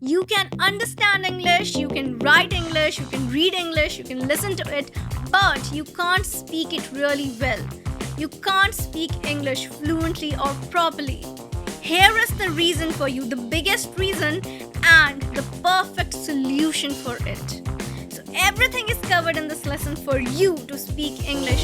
You can understand English, you can write English, you can read English, you can listen to it, but you can't speak it really well. You can't speak English fluently or properly. Here is the reason for you, the biggest reason and the perfect solution for it. So everything is covered in this lesson for you to speak English.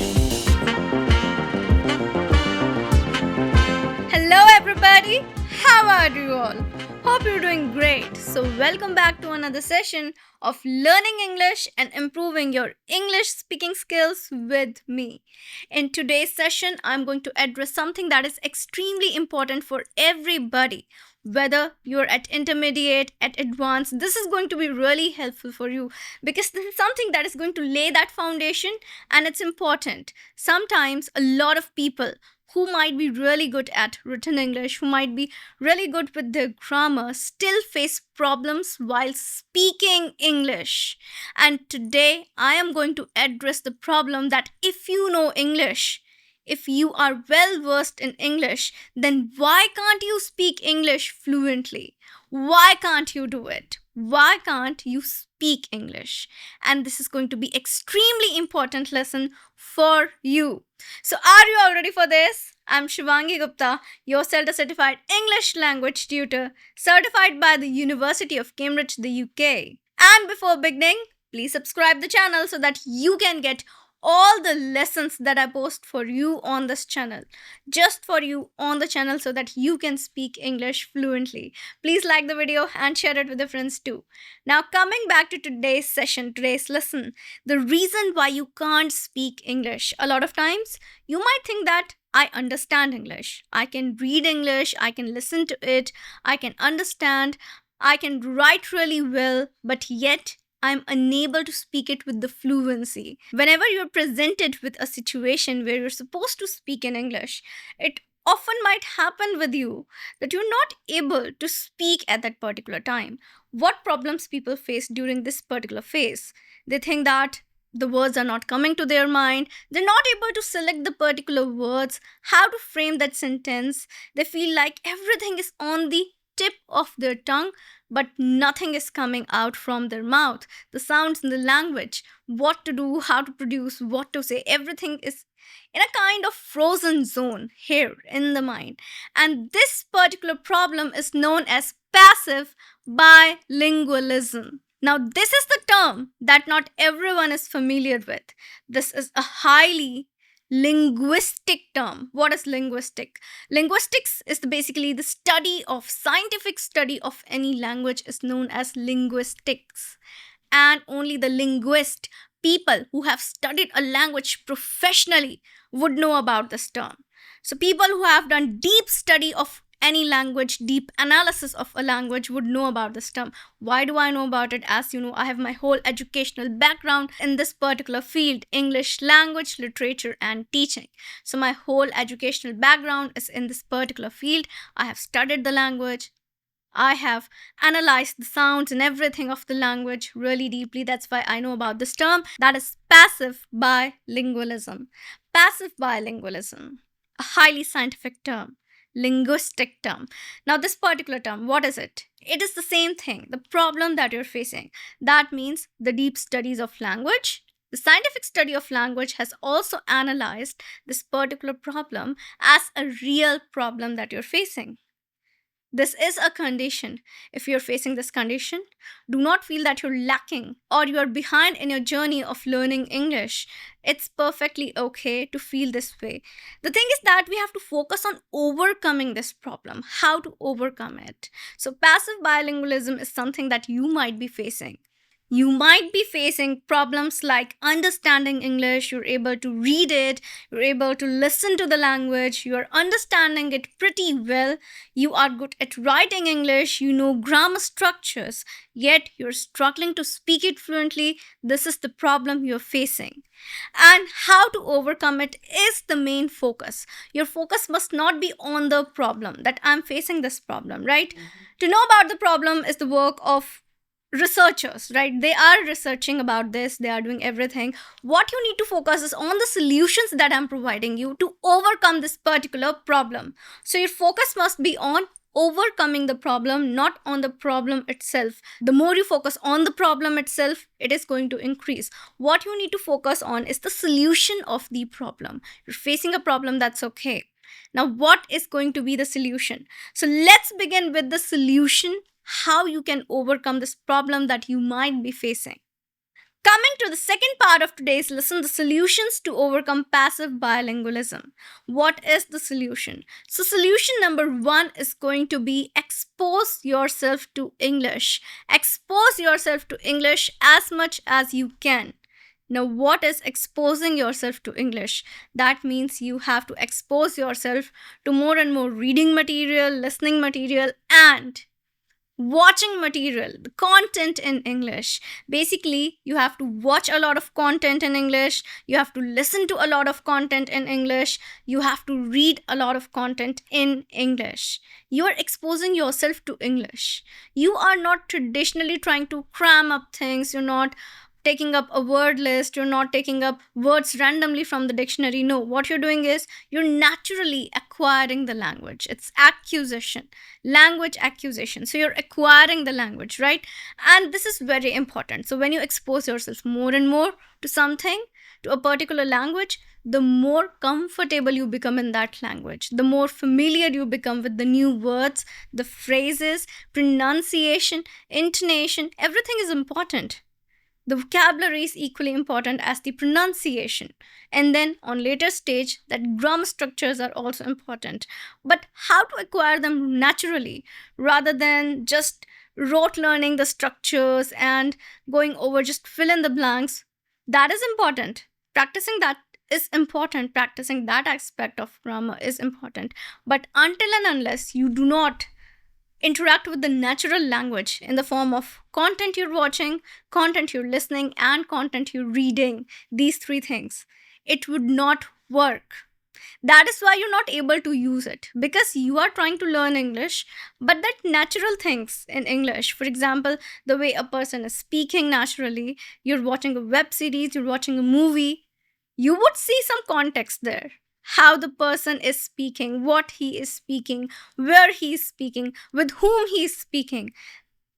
Hello everybody, how are you all? Hope you're doing great. So welcome back to another session of learning English and improving your English speaking skills with me. In today's session, I'm going to address something that is extremely important for everybody. Whether you're at intermediate, at advanced, this is going to be really helpful for you because this is something that is going to lay that foundation and it's important. Sometimes a lot of people who might be really good at written English, who might be really good with their grammar, still face problems while speaking English. And today I am going to address the problem that if you know English, if you are well versed in English, then why can't you speak English fluently? Why can't you do it? Why can't you speak English? And this is going to be extremely important lesson for you. So are you all ready for this? I'm Shivangi Gupta, your CELTA certified English language tutor, certified by the University of Cambridge, the UK. And before beginning, please subscribe the channel so that you can get all the lessons that I post for you on this channel, just for you on the channel so that you can speak English fluently. Please like the video and share it with your friends too. Now coming back to today's session, today's lesson, the reason why you can't speak English. A lot of times you might think that I understand English, I can read English, I can listen to it, I can understand, I can write really well, but yet I'm unable to speak it with the fluency. Whenever you're presented with a situation where you're supposed to speak in English, it often might happen with you that you're not able to speak at that particular time. What problems people face during this particular phase? They think that the words are not coming to their mind. They're not able to select the particular words, how to frame that sentence. They feel like everything is on the tip of their tongue, but nothing is coming out from their mouth. The sounds in the language, what to do, how to produce, what to say, everything is in a kind of frozen zone here in the mind. And this particular problem is known as passive bilingualism. Now, this is the term that not everyone is familiar with. This is a highly linguistic term. What is linguistic? Linguistics is basically the scientific study of any language is known as linguistics. And only the linguist, people who have studied a language professionally, would know about this term. So people who have done deep study of any language, deep analysis of a language would know about this term. Why do I know about it? As you know, I have my whole educational background in this particular field, English language, literature and teaching. So my whole educational background is in this particular field. I have studied the language. I have analyzed the sounds and everything of the language really deeply. That's why I know about this term. That is passive bilingualism. Passive bilingualism, a highly scientific term. Linguistic term. Now this particular term, what is it? It is the same thing, the problem that you're facing. That means the deep studies of language. The scientific study of language has also analyzed this particular problem as a real problem that you're facing. This is a condition. If you're facing this condition, do not feel that you're lacking or you're behind in your journey of learning English. It's perfectly okay to feel this way. The thing is that we have to focus on overcoming this problem, how to overcome it. So passive bilingualism is something that you might be facing. You might be facing problems like understanding English, you're able to read it, you're able to listen to the language, you're understanding it pretty well, you are good at writing English, you know grammar structures, yet you're struggling to speak it fluently. This is the problem you're facing. And how to overcome it is the main focus. Your focus must not be on the problem, that I'm facing this problem, right? To know about the problem is the work of researchers, right? They are researching about this, they are doing everything. What you need to focus is on the solutions that I'm providing you to overcome this particular problem. So your focus must be on overcoming the problem, not on the problem itself. The more you focus on the problem itself, it is going to increase. What you need to focus on is the solution of the problem. You're facing a problem, that's okay. Now, what is going to be the solution? So, let's begin with the solution, how you can overcome this problem that you might be facing. Coming to the second part of today's lesson, the solutions to overcome passive bilingualism. What is the solution? So, solution number one is going to be expose yourself to English. Expose yourself to English as much as you can. Now, what is exposing yourself to English? That means you have to expose yourself to more and more reading material, listening material, and watching material, the content in English. Basically, you have to watch a lot of content in English, you have to listen to a lot of content in English, you have to read a lot of content in English. You are exposing yourself to English. You are not traditionally trying to cram up things, you're not taking up a word list, you're not taking up words randomly from the dictionary. No, what you're doing is you're naturally acquiring the language. It's acquisition, language acquisition. So you're acquiring the language, right? And this is very important. So when you expose yourself more and more to something, to a particular language, the more comfortable you become in that language, the more familiar you become with the new words, the phrases, pronunciation, intonation. Everything is important. The vocabulary is equally important as the pronunciation. And then on later stage, that grammar structures are also important. But how to acquire them naturally rather than just rote learning the structures and going over just fill in the blanks, that is important. Practicing that is important. Practicing that aspect of grammar is important. But until and unless you do not interact with the natural language in the form of content you're watching, content you're listening, and content you're reading, these three things, it would not work. That is why you're not able to use it, because you are trying to learn English, but that natural things in English, for example, the way a person is speaking naturally, you're watching a web series, you're watching a movie, you would see some context there. How the person is speaking, what he is speaking, where he is speaking, with whom he is speaking.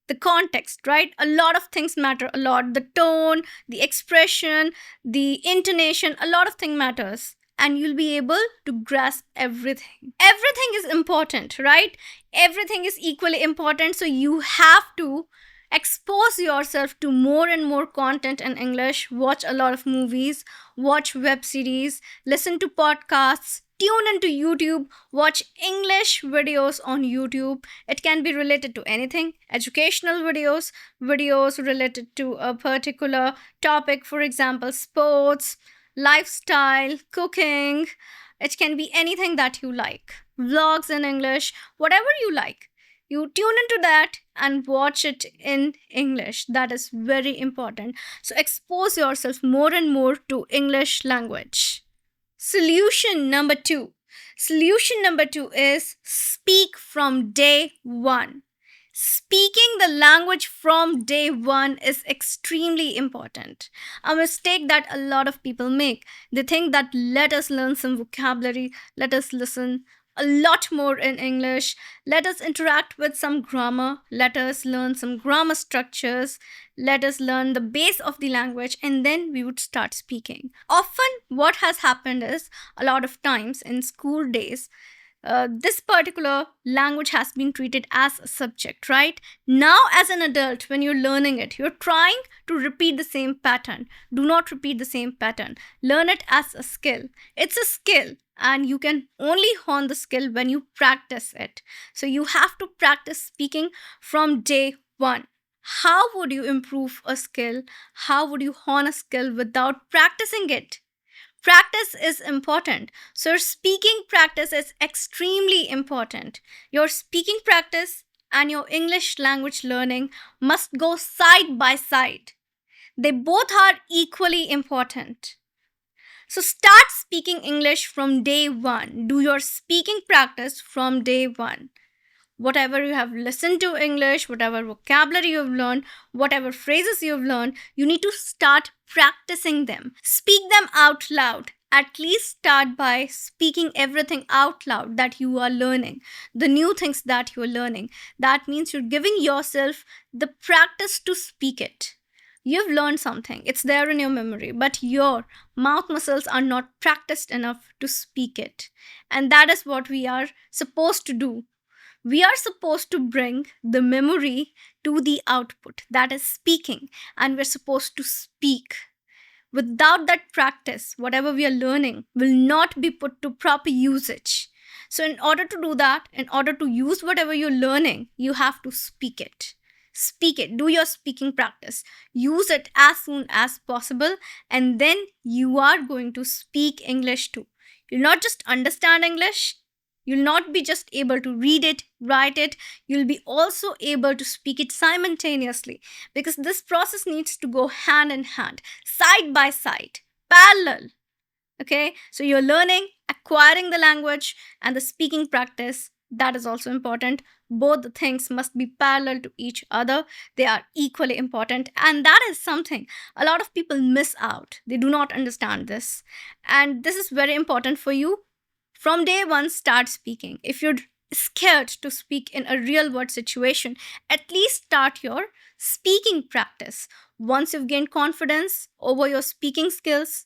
The context, right? A lot of things matter a lot. The tone, the expression, the intonation, a lot of things matters. And you'll be able to grasp everything. Everything is important, right? Everything is equally important. So you have to expose yourself to more and more content in English, watch a lot of movies, watch web series, listen to podcasts, tune into YouTube, watch English videos on YouTube. It can be related to anything, educational videos, videos related to a particular topic, for example, sports, lifestyle, cooking. It can be anything that you like. Vlogs in English, whatever you like. You tune into that and watch it in English. That is very important. So expose yourself more and more to English language. Solution number two. Solution number two is speak from day one. Speaking the language from day one is extremely important. A mistake that a lot of people make. They think that let us learn some vocabulary, let us listen a lot more in English, let us interact with some grammar, let us learn some grammar structures, let us learn the base of the language, and then we would start speaking. Often, what has happened is a lot of times in school days, this particular language has been treated as a subject, right? Now, as an adult, when you're learning it, you're trying to repeat the same pattern. Do not repeat the same pattern. Learn it as a skill. It's a skill, and you can only hone the skill when you practice it. So, you have to practice speaking from day one. How would you improve a skill? How would you hone a skill without practicing it? Practice is important. So, your speaking practice is extremely important. Your speaking practice and your English language learning must go side by side. They both are equally important. So, start speaking English from day one. Do your speaking practice from day one. Whatever you have listened to English, whatever vocabulary you've learned, whatever phrases you've learned, you need to start practicing them. Speak them out loud at least start by speaking everything out loud that you are learning, the new things that you are learning. That means you're giving yourself the practice to speak it. You've learned something, it's there in your memory, but your mouth muscles are not practiced enough to speak it. And that is what we are supposed to do. We are supposed to bring the memory to the output, that is speaking, and we're supposed to speak. Without that practice, whatever we are learning will not be put to proper usage. So, in order to do that, in order to use whatever you're learning, you have to speak it. Speak it, do your speaking practice, use it as soon as possible, and then you are going to speak English too. You'll not just understand English, you'll not be just able to read it, write it, you'll be also able to speak it simultaneously, because this process needs to go hand in hand, side by side, parallel. Okay, so you're learning, acquiring the language, and the speaking practice, that is also important. Both the things must be parallel to each other. They are equally important, and that is something a lot of people miss out. They do not understand this, and this is very important for you. From day one, start speaking. If you're scared to speak in a real world situation, at least start your speaking practice. Once you've gained confidence over your speaking skills,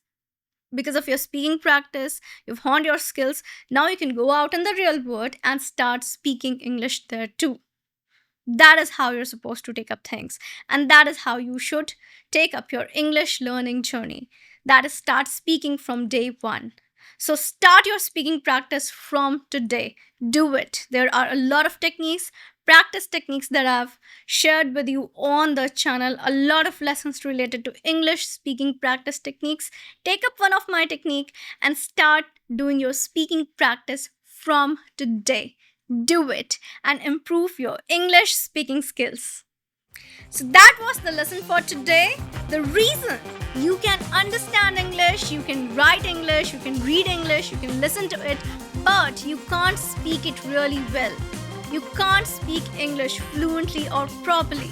because of your speaking practice, you've honed your skills, now you can go out in the real world and start speaking English there too. That is how you're supposed to take up things, and that is how you should take up your English learning journey. That is, start speaking from day one. So start your speaking practice from today. Do it. There are a lot of techniques, practice techniques that I've shared with you on the channel. A lot of lessons related to English speaking practice techniques. Take up one of my technique and start doing your speaking practice from today. Do it and improve your English speaking skills. So that was the lesson for today. The reason you can understand English, you can write English, you can read English, you can listen to it, but you can't speak it really well. You can't speak English fluently or properly.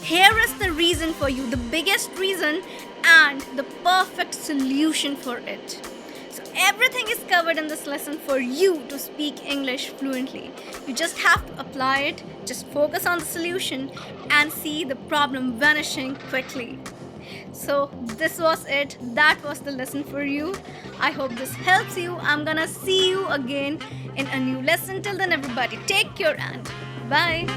Here is the reason for you, the biggest reason and the perfect solution for it. So everything is covered in this lesson for you to speak English fluently. You just have to apply it, just focus on the solution and see the problem vanishing quickly. So this was it. That was the lesson for you. I hope this helps you. I'm gonna see you again in a new lesson. Till then, everybody, take care and bye.